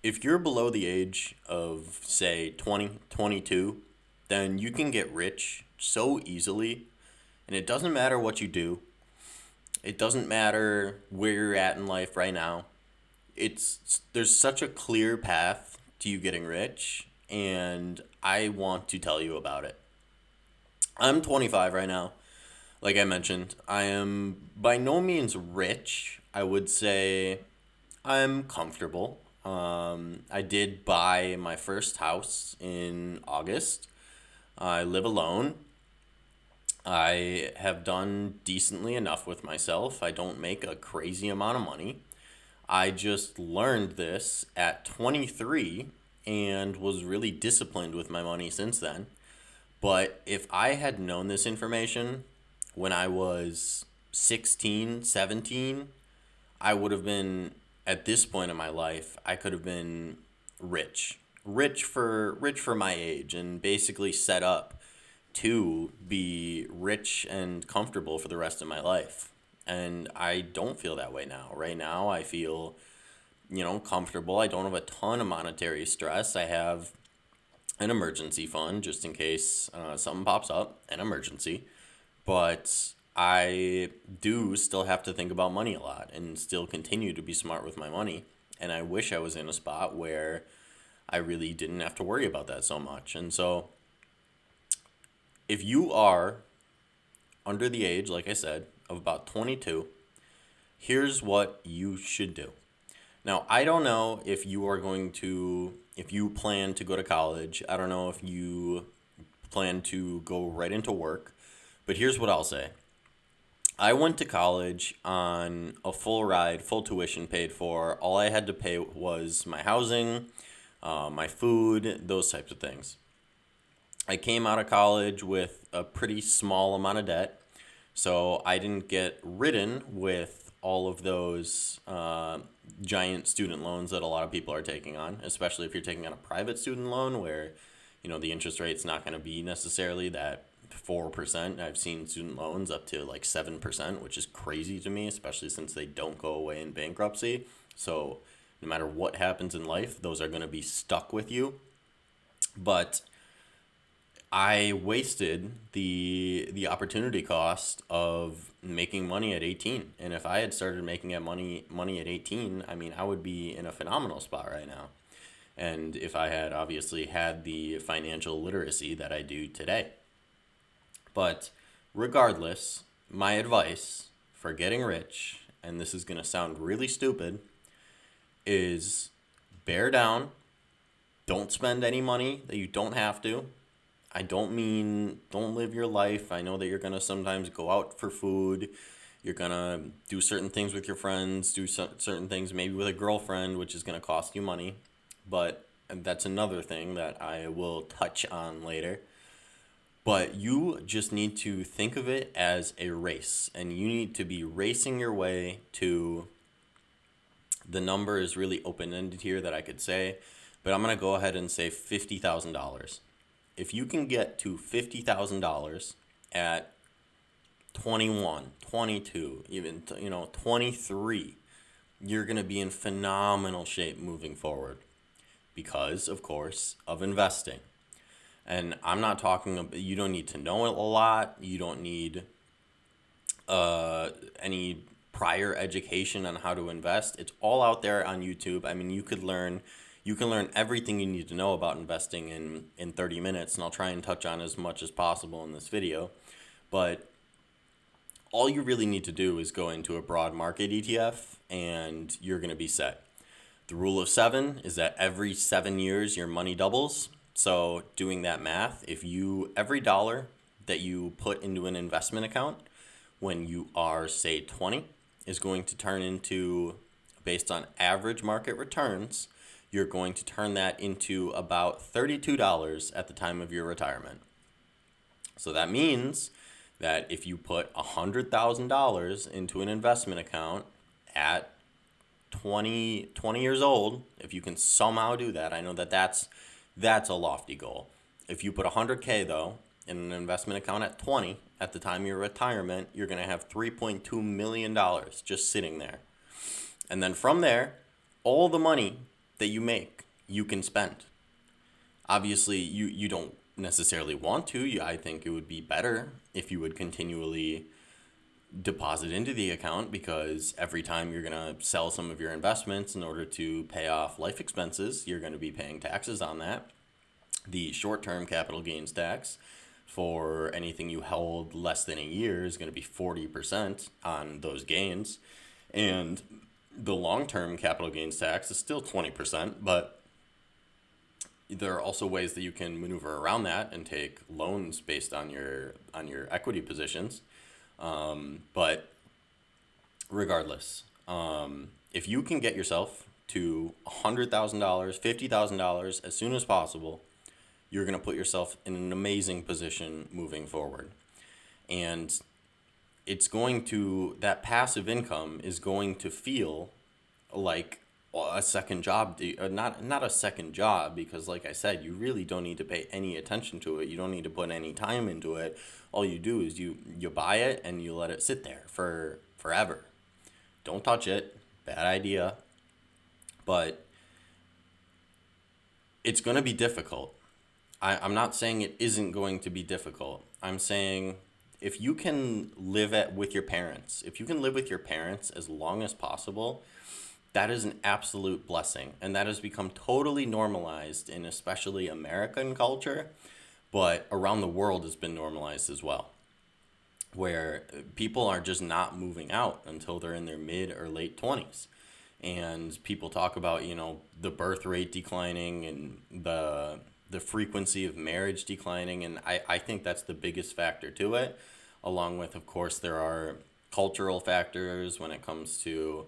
If you're below the age of, say, 20, 22, then you can get rich so easily. And it doesn't matter what you do, it doesn't matter where you're at in life right now. There's such a clear path to you getting rich, and I want to tell you about it. I'm 25 right now. Like I mentioned, I am by no means rich. I would say I'm comfortable. I did buy my first house in August. I live alone. I have done decently enough with myself. I don't make a crazy amount of money. I just learned this at 23 and was really disciplined with my money since then. But if I had known this information when I was 16, 17, I would have been at this point in my life, I could have been rich. Rich for my age and basically set up to be rich and comfortable for the rest of my life. And I don't feel that way now. Right now, I feel, comfortable. I don't have a ton of monetary stress. I have an emergency fund just in case something pops up, an emergency. But I do still have to think about money a lot and still continue to be smart with my money. And I wish I was in a spot where I really didn't have to worry about that so much. And so, if you are under the age, like I said, of about 22, here's what you should do. Now, I don't know if you plan to go to college. I don't know if you plan to go right into work, but here's what I'll say. I went to college on a full ride, full tuition paid for. All I had to pay was my housing, my food, those types of things. I came out of college with a pretty small amount of debt, so I didn't get ridden with all of those giant student loans that a lot of people are taking on, especially if you're taking on a private student loan where, the interest rate's not going to be necessarily that 4%. I've seen student loans up to like 7%, which is crazy to me, especially since they don't go away in bankruptcy. So no matter what happens in life, those are going to be stuck with you. But I wasted the opportunity cost of making money at 18. And if I had started making money at 18, I mean, I would be in a phenomenal spot right now. And if I had obviously had the financial literacy that I do today. But regardless, my advice for getting rich, and this is going to sound really stupid, is bear down. Don't spend any money that you don't have to. I don't mean don't live your life. I know that you're going to sometimes go out for food. You're going to do certain things with your friends, do certain things maybe with a girlfriend, which is going to cost you money. But that's another thing that I will touch on later. But you just need to think of it as a race, and you need to be racing your way to the number is really open ended here that I could say, but I'm going to go ahead and say $50,000. If you can get to $50,000 at 21, 22, even 23, you're going to be in phenomenal shape moving forward because, of course, of investing. And I'm not talking about, you don't need to know it a lot. You don't need any prior education on how to invest. It's all out there on YouTube. I mean, you can learn everything you need to know about investing in 30 minutes, and I'll try and touch on as much as possible in this video. But all you really need to do is go into a broad market ETF and you're going to be set. The rule of seven is that every 7 years your money doubles. So doing that math, if you every dollar that you put into an investment account when you are say 20 is going to turn into, based on average market returns, you're going to turn that into about $32 at the time of your retirement. So that means that if you put $100,000 into an investment account at 20 years old, if you can somehow do that, I know that that's a lofty goal. If you put 100K though in an investment account at 20, at the time of your retirement, you're going to have $3.2 million just sitting there. And then from there, all the money that you make, you can spend. Obviously, you don't necessarily want to. I think it would be better if you would continually deposit into the account, because every time you're going to sell some of your investments in order to pay off life expenses, you're going to be paying taxes on that. The short-term capital gains tax for anything you held less than a year is going to be 40% on those gains. And the long-term capital gains tax is still 20%, but there are also ways that you can maneuver around that and take loans based on your equity positions. But regardless, if you can get yourself to $100,000, $50,000 as soon as possible, you're going to put yourself in an amazing position moving forward. And that passive income is going to feel like a second job, not a second job, because like I said, you really don't need to pay any attention to it. You don't need to put any time into it. All you do is you buy it and you let it sit there for forever. Don't touch it. Bad idea. But it's going to be difficult. I'm not saying it isn't going to be difficult. I'm saying if you can live with your parents, if you can live with your parents as long as possible, that is an absolute blessing. And that has become totally normalized in especially American culture, but around the world has been normalized as well, where people are just not moving out until they're in their mid or late 20s. And people talk about, the birth rate declining and the frequency of marriage declining. And I think that's the biggest factor to it, along with, of course, there are cultural factors when it comes to,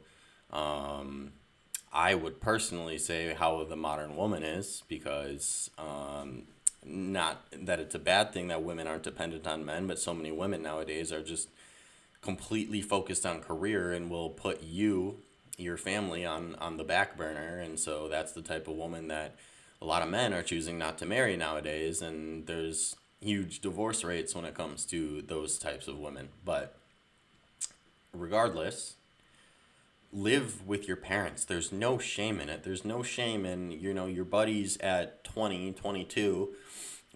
I would personally say, how the modern woman is, because not that it's a bad thing that women aren't dependent on men, but so many women nowadays are just completely focused on career and will put your family on the back burner. And so that's the type of woman that a lot of men are choosing not to marry nowadays, and there's huge divorce rates when it comes to those types of women. But regardless, live with your parents. There's no shame in it. There's no shame in, your buddies at 20, 22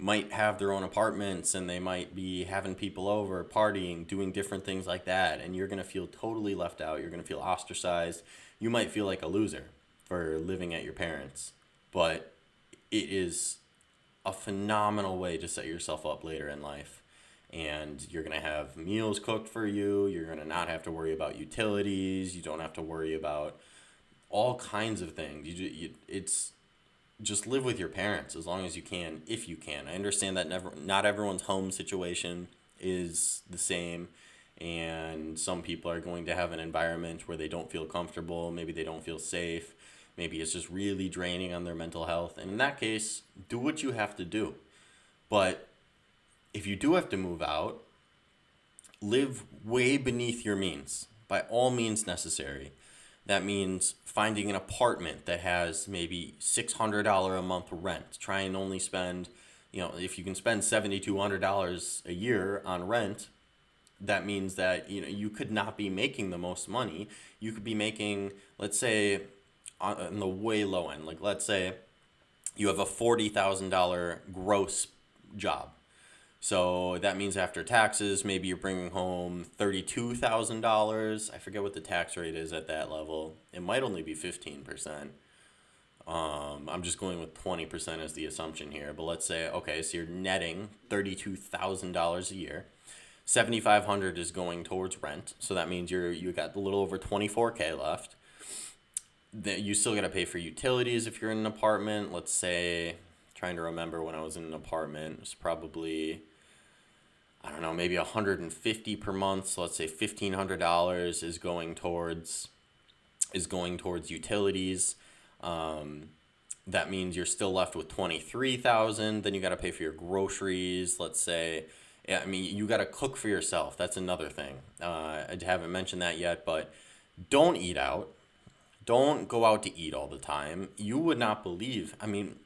might have their own apartments and they might be having people over, partying, doing different things like that. And you're going to feel totally left out. You're going to feel ostracized. You might feel like a loser for living at your parents. But it is a phenomenal way to set yourself up later in life. And you're going to have meals cooked for you. You're going to not have to worry about utilities. You don't have to worry about all kinds of things. It's just live with your parents as long as you can, if you can. I understand that not everyone's home situation is the same, and some people are going to have an environment where they don't feel comfortable. Maybe they don't feel safe. Maybe it's just really draining on their mental health. And in that case, do what you have to do. But if you do have to move out, live way beneath your means, by all means necessary. That means finding an apartment that has maybe $600 a month rent. Try and only spend, if you can spend $7,200 a year on rent, that means that, you could not be making the most money. You could be making, let's say, on the way low end, like let's say you have a $40,000 gross job. So that means after taxes, maybe you're bringing home $32,000. I forget what the tax rate is at that level. It might only be 15%. I'm just going with 20% as the assumption here. But let's say, okay, so you're netting $32,000 a year. $7,500 is going towards rent. So that means you got a little over $24K left. That you still got to pay for utilities if you're in an apartment. Let's say, trying to remember when I was in an apartment, it was probably, I don't know, maybe $150 per month. So let's say $1,500 is going towards utilities. That means you're still left with $23,000. Then you got to pay for your groceries. Let's say, you got to cook for yourself. That's another thing. I haven't mentioned that yet, but don't eat out. Don't go out to eat all the time. You would not believe,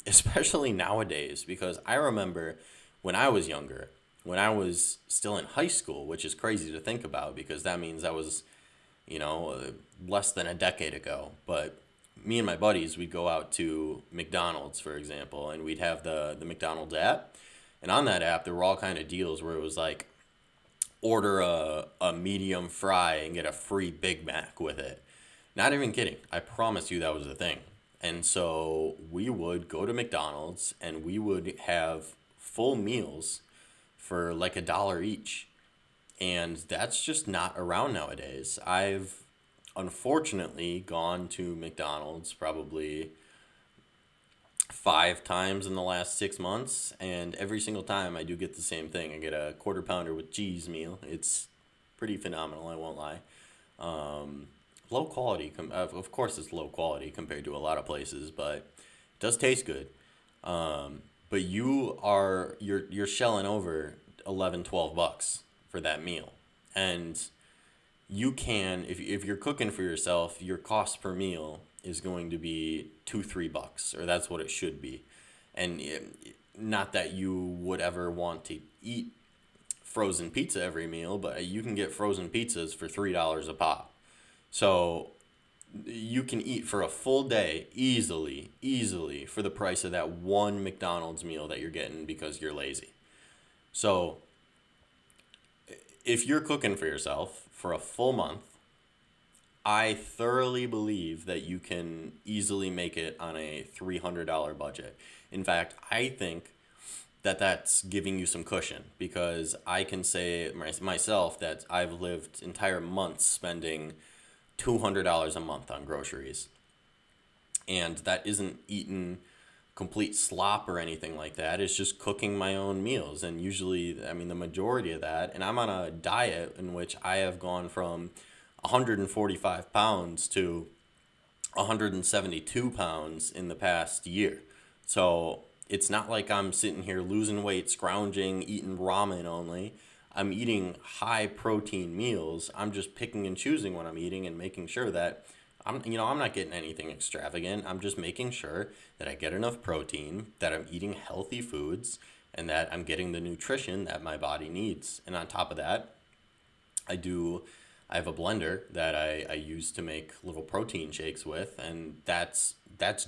especially nowadays, because I remember when I was younger, when I was still in high school, which is crazy to think about because that means that was, less than a decade ago. But me and my buddies, we'd go out to McDonald's, for example, and we'd have the McDonald's app. And on that app, there were all kind of deals where it was like order a medium fry and get a free Big Mac with it. Not even kidding. I promise you that was a thing. And so we would go to McDonald's and we would have full meals for like $1 each. And that's just not around nowadays. I've unfortunately gone to McDonald's probably 5 times in the last 6 months, and every single time I do get the same thing. I get a quarter pounder with cheese meal. It's pretty phenomenal, I won't lie. Low quality, of course, it's low quality compared to a lot of places, but it does taste good. But you're shelling over 11, $12 for that meal, and you can if you're cooking for yourself, your cost per meal is going to be $2, $3, or that's what it should be. And not that you would ever want to eat frozen pizza every meal, but you can get frozen pizzas for $3 a pop. So you can eat for a full day easily for the price of that one McDonald's meal that you're getting because you're lazy. So if you're cooking for yourself for a full month, I thoroughly believe that you can easily make it on a $300 budget. In fact, I think that that's giving you some cushion, because I can say myself that I've lived entire months spending $200 a month on groceries. And that isn't eating complete slop or anything like that. It's just cooking my own meals. And usually, I mean, the majority of that, and I'm on a diet in which I have gone from 145 pounds to 172 pounds in the past year. So it's not like I'm sitting here losing weight, scrounging, eating ramen only. I'm eating high protein meals. I'm just picking and choosing what I'm eating and making sure that I'm not getting anything extravagant. I'm just making sure that I get enough protein, that I'm eating healthy foods, and that I'm getting the nutrition that my body needs. And on top of that, I have a blender that I use to make little protein shakes with, and that's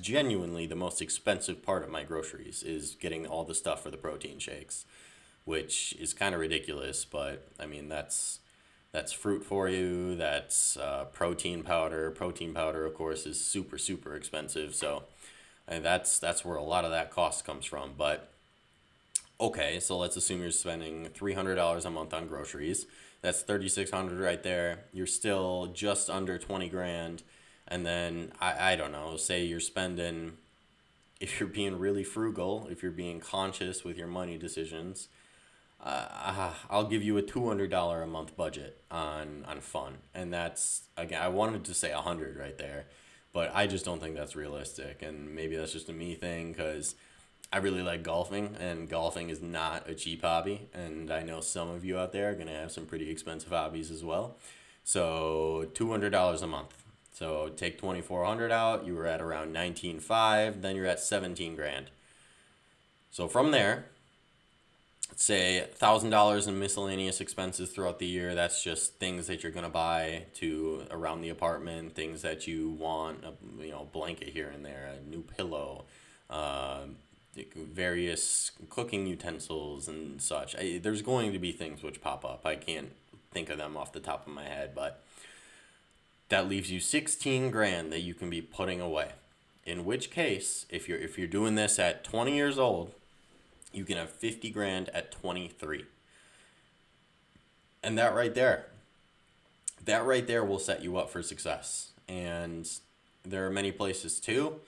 genuinely the most expensive part of my groceries, is getting all the stuff for the protein shakes, which is kind of ridiculous, but I mean that's fruit for you. That's protein powder. Protein powder, of course, is super expensive. So, and that's where a lot of that cost comes from. But okay, so let's assume you're spending $300 a month on groceries. That's 3,600 right there. You're still just under 20 grand. And then I don't know, say you're spending, if you're being really frugal, if you're being conscious with your money decisions, I'll give you a $200 a month budget on fun. And that's, again, I wanted to say 100 right there, but I just don't think that's realistic. And maybe that's just a me thing, because I really like golfing, and golfing is not a cheap hobby. And I know some of you out there are going to have some pretty expensive hobbies as well. So $200 a month. So take 2,400 out, you were at around 19.5, then you're at 17 grand. So from there, let's say $1,000 in miscellaneous expenses throughout the year. That's just things that you're gonna buy to around the apartment, things that you want, a blanket here and there, a new pillow, various cooking utensils and such. There's going to be things which pop up. I can't think of them off the top of my head, but that leaves you 16 grand that you can be putting away. In which case, if you're doing this at 20 years old, you can have 50 grand at 23. And that right there will set you up for success. And there are many places too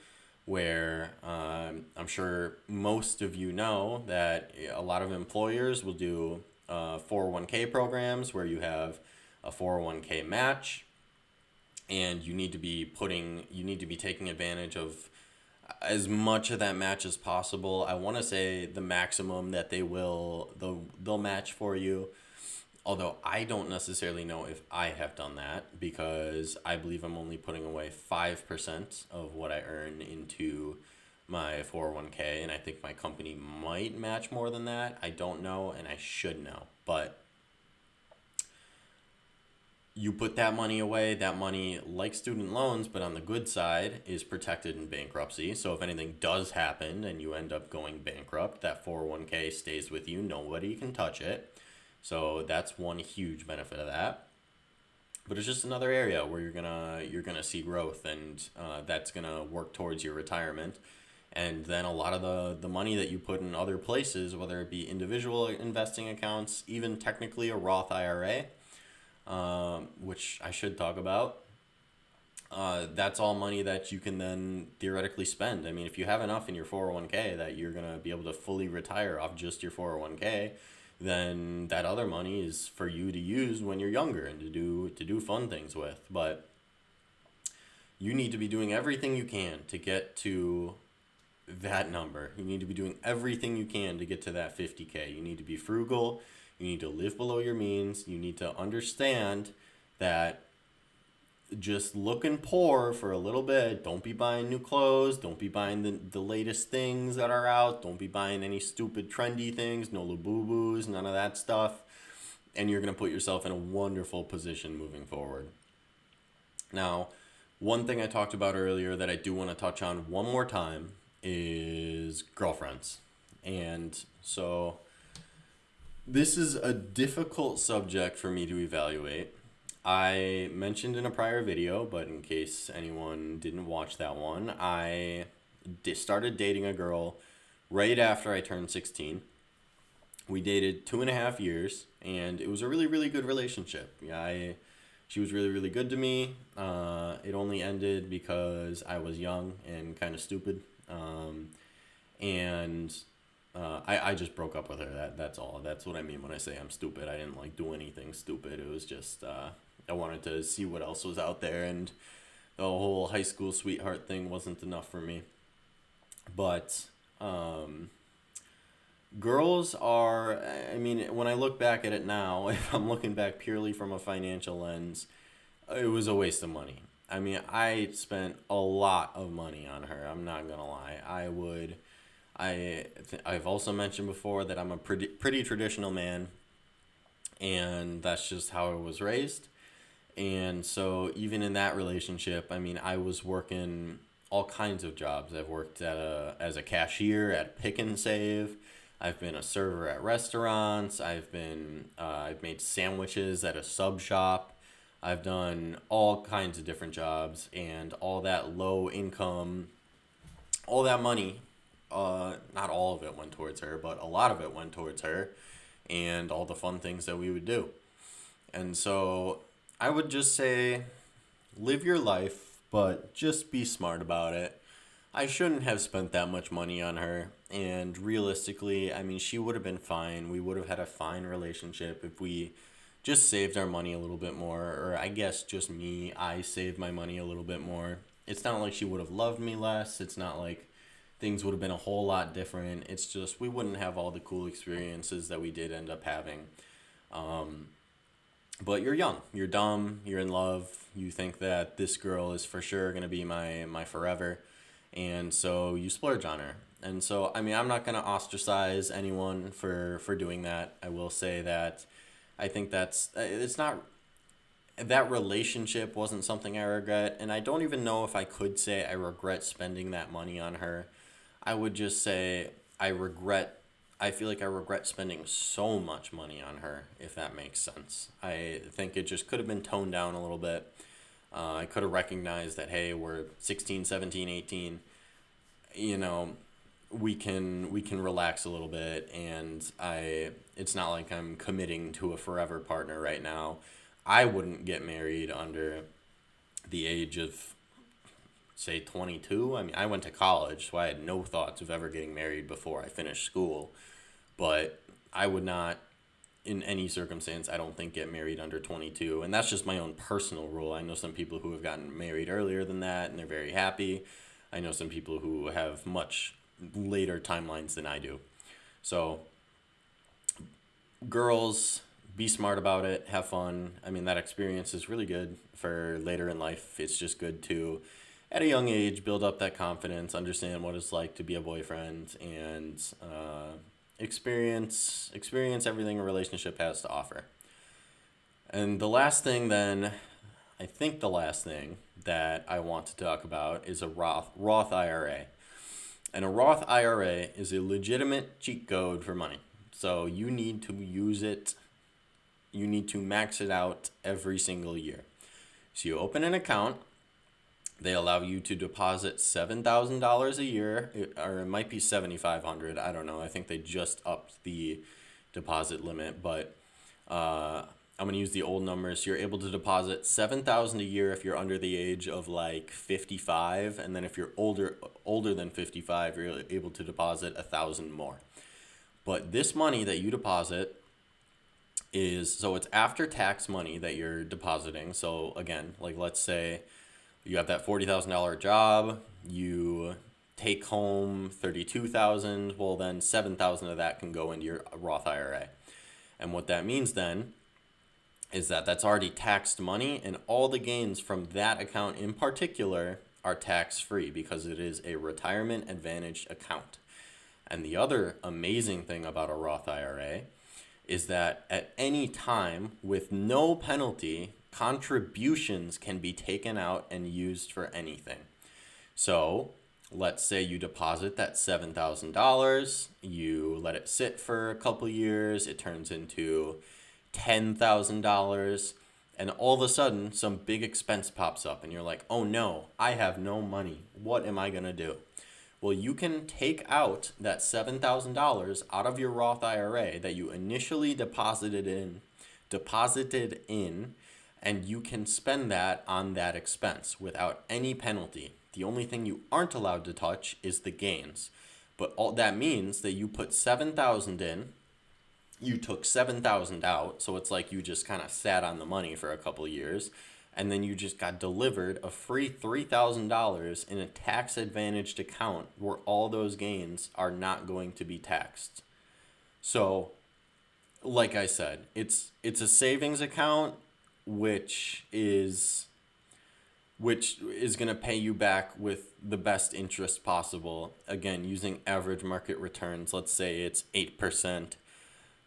where I'm sure most of you know that a lot of employers will do 401k programs where you have a 401k match, and you need to be taking advantage of as much of that match as possible. I want to say the maximum that they'll match for you, although I don't necessarily know if I have done that, because I believe I'm only putting away 5% of what I earn into my 401k, and I think my company might match more than that. I don't know, and I should know, but you put that money away. That money, like student loans, but on the good side, is protected in bankruptcy. So if anything does happen and you end up going bankrupt, that 401k stays with you. Nobody can touch it. So that's one huge benefit of that. But it's just another area where you're gonna see growth, and that's gonna work towards your retirement. And then a lot of the money that you put in other places, whether it be individual investing accounts, even technically a Roth IRA, which I should talk about. That's all money that you can then theoretically spend. I mean, if you have enough in your 401k that you're going to be able to fully retire off just your 401k, then that other money is for you to use when you're younger and to do fun things with. But you need to be doing everything you can to get to that number. You need to be doing everything you can to get to that 50K. You need to be frugal. You need to live below your means. You need to understand that just looking poor for a little bit. Don't be buying new clothes. Don't be buying the latest things that are out. Don't be buying any stupid trendy things. No Labubus, none of that stuff. And you're going to put yourself in a wonderful position moving forward. Now, one thing I talked about earlier that I do want to touch on one more time is girlfriends. And so this is a difficult subject for me to evaluate. I mentioned in a prior video, but in case anyone didn't watch that one, I started dating a girl right after I turned 16. We dated 2.5 years, and it was a really, really good relationship. She was really, really good to me. It only ended because I was young and kind of stupid. And I just broke up with her. That's all. That's what I mean when I say I'm stupid. I didn't like do anything stupid. It was just I wanted to see what else was out there, and the whole high school sweetheart thing wasn't enough for me. But girls are, I mean, when I look back at it now, if I'm looking back purely from a financial lens, it was a waste of money. I mean, I spent a lot of money on her. I'm not gonna lie. I've also mentioned before that I'm a pretty traditional man, and that's just how I was raised. And so even in that relationship, I mean, I was working all kinds of jobs. I've worked as a cashier at Pick and Save. I've been a server at restaurants. I've made sandwiches at a sub shop. I've done all kinds of different jobs, and all that low income, all that money, not all of it went towards her, but a lot of it went towards her and all the fun things that we would do. And so I would just say live your life, but just be smart about it. I shouldn't have spent that much money on her. And realistically, I mean, she would have been fine. We would have had a fine relationship if we just saved our money a little bit more. Or I guess just me, I saved my money a little bit more. It's not like she would have loved me less. It's not like things would have been a whole lot different. It's just we wouldn't have all the cool experiences that we did end up having. Um, but you're young, you're dumb, you're in love, you think that this girl is for sure going to be my forever, and so you splurge on her. And so, I mean, I'm not going to ostracize anyone for doing that. I will say that I think it's not, that relationship wasn't something I regret, and I don't even know if I could say I regret spending that money on her. I would just say I feel like I regret spending so much money on her, if that makes sense. I think it just could have been toned down a little bit. I could have recognized that, hey, we're 16, 17, 18. You know, we can relax a little bit, and it's not like I'm committing to a forever partner right now. I wouldn't get married under the age of, say, 22. I mean, I went to college, so I had no thoughts of ever getting married before I finished school. But I would not, in any circumstance, I don't think, get married under 22. And that's just my own personal rule. I know some people who have gotten married earlier than that, and they're very happy. I know some people who have much later timelines than I do. So, girls, be smart about it, have fun. I mean, that experience is really good for later in life. It's just good to, at a young age, build up that confidence, understand what it's like to be a boyfriend, and experience everything a relationship has to offer. And the last thing then, I think the last thing that I want to talk about is a Roth IRA. And a Roth IRA is a legitimate cheat code for money. So you need to use it, you need to max it out every single year. So you open an account, they allow you to deposit $7,000 a year, or it might be 7,500. I don't know. I think they just upped the deposit limit, but I'm gonna use the old numbers. You're able to deposit 7,000 a year if you're under the age of like 55, and then if you're older than 55, you're able to deposit 1,000 more. But this money that you deposit it's after tax money that you're depositing. So again, like let's say you have that $40,000 job, you take home 32,000, well then 7,000 of that can go into your Roth IRA. And what that means then is that that's already taxed money, and all the gains from that account in particular are tax free because it is a retirement advantage account. And the other amazing thing about a Roth IRA is that at any time, with no penalty, contributions can be taken out and used for anything. So let's say you deposit that $7,000, you let it sit for a couple years, it turns into $10,000, and all of a sudden some big expense pops up and you're like, oh no, I have no money. What am I going to do? Well, you can take out that $7,000 out of your Roth IRA that you initially deposited in, and you can spend that on that expense without any penalty. The only thing you aren't allowed to touch is the gains. But all that means that you put 7,000 in, you took 7,000 out, so it's like you just kind of sat on the money for a couple of years, and then you just got delivered a free $3,000 in a tax advantaged account where all those gains are not going to be taxed. So, like I said, it's a savings account which is going to pay you back with the best interest possible. Again, using average market returns, let's say it's 8%,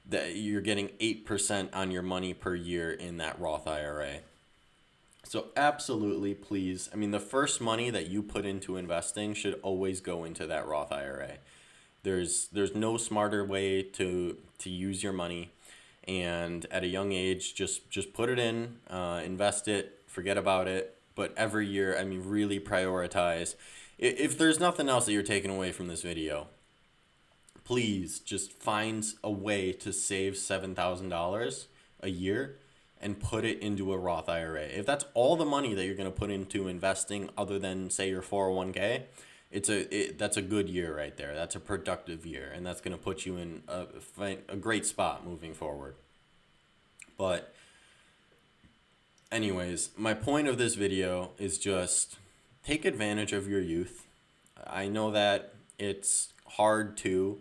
that you're getting 8% on your money per year in that Roth IRA. So absolutely, please. I mean, the first money that you put into investing should always go into that Roth IRA. There's no smarter way to use your money, and at a young age, just put it in, invest it, forget about it. But every year, I mean, really prioritize. If there's nothing else that you're taking away from this video, please just find a way to save $7,000 a year and put it into a Roth IRA. If that's all the money that you're going to put into investing other than say your 401k, that's a good year right there. That's a productive year, and that's going to put you in a great spot moving forward. But anyways, my point of this video is just take advantage of your youth. I know that it's hard to.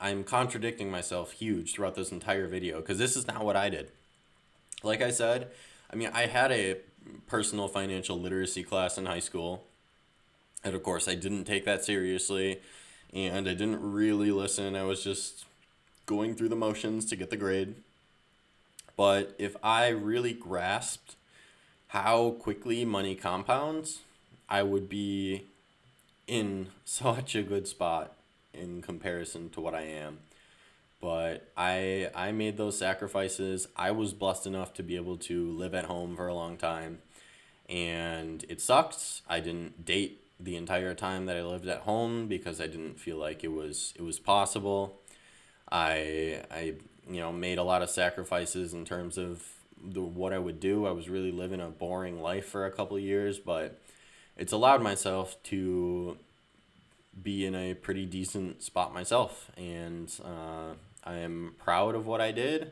I'm contradicting myself huge throughout this entire video because this is not what I did. Like I said, I mean, I had a personal financial literacy class in high school, and of course I didn't take that seriously, and I didn't really listen. I was just going through the motions to get the grade. But if I really grasped how quickly money compounds, I would be in such a good spot in comparison to what I am. But I made those sacrifices. I was blessed enough to be able to live at home for a long time, and it sucked. I didn't date the entire time that I lived at home because I didn't feel like it was possible. I made a lot of sacrifices in terms of what I would do. I was really living a boring life for a couple of years, but it's allowed myself to be in a pretty decent spot myself, and I am proud of what I did,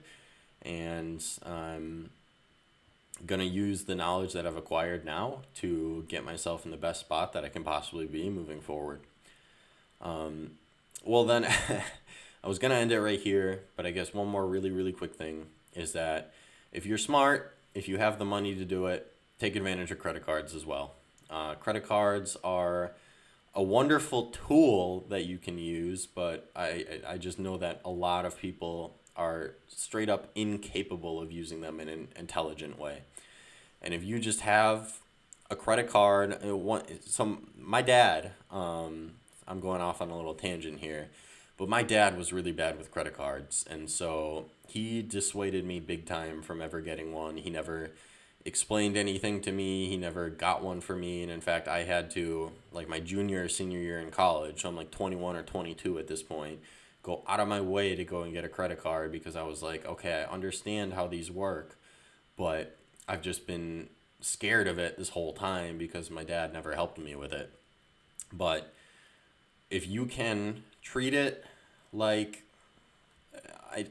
and I'm gonna use the knowledge that I've acquired now to get myself in the best spot that I can possibly be moving forward. Well then, I was gonna end it right here, but I guess one more really, really quick thing is that if you're smart, if you have the money to do it, take advantage of credit cards as well. Credit cards are a wonderful tool that you can use, but I just know that a lot of people are straight up incapable of using them in an intelligent way. And if you just have a credit card, my dad, I'm going off on a little tangent here, but my dad was really bad with credit cards, and so he dissuaded me big time from ever getting one. He never explained anything to me. He never got one for me, and in fact, I had to, like, my junior or senior year in college, so I'm like 21 or 22 at this point, go out of my way to go and get a credit card because I was like, okay, I understand how these work, but I've just been scared of it this whole time because my dad never helped me with it. But if you can treat it like,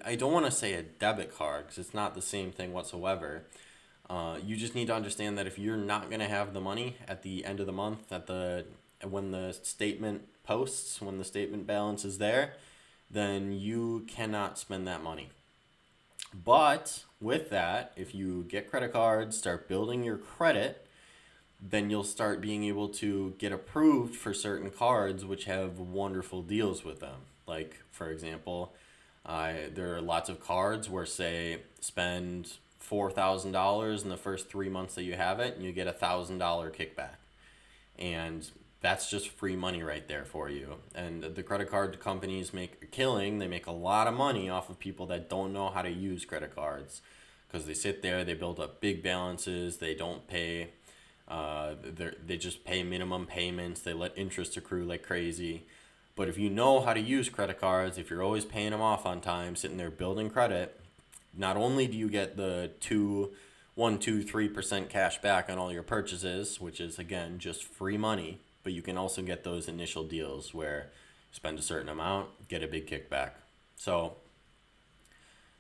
I don't want to say a debit card because it's not the same thing whatsoever. You just need to understand that if you're not going to have the money at the end of the month, when the statement posts, when the statement balance is there, then you cannot spend that money. But with that, if you get credit cards, start building your credit, then you'll start being able to get approved for certain cards which have wonderful deals with them. Like, for example, there are lots of cards where, say, spend $4,000 in the first 3 months that you have it, and you get $1,000 kickback. And that's just free money right there for you. And the credit card companies make a killing. They make a lot of money off of people that don't know how to use credit cards because they sit there, they build up big balances, they don't pay, they just pay minimum payments, they let interest accrue like crazy. But if you know how to use credit cards, if you're always paying them off on time, sitting there building credit, not only do you get the 3% cash back on all your purchases, which is, again, just free money, but you can also get those initial deals where you spend a certain amount, get a big kickback. So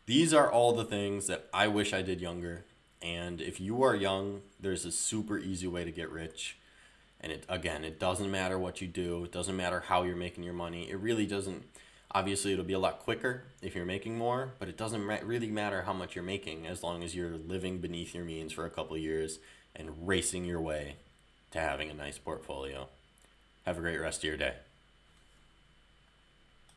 these are all the things that I wish I did younger. And if you are young, there's a super easy way to get rich. And it doesn't matter what you do. It doesn't matter how you're making your money. It really doesn't. Obviously, it'll be a lot quicker if you're making more, but it doesn't really matter how much you're making as long as you're living beneath your means for a couple of years and racing your way to having a nice portfolio. Have a great rest of your day.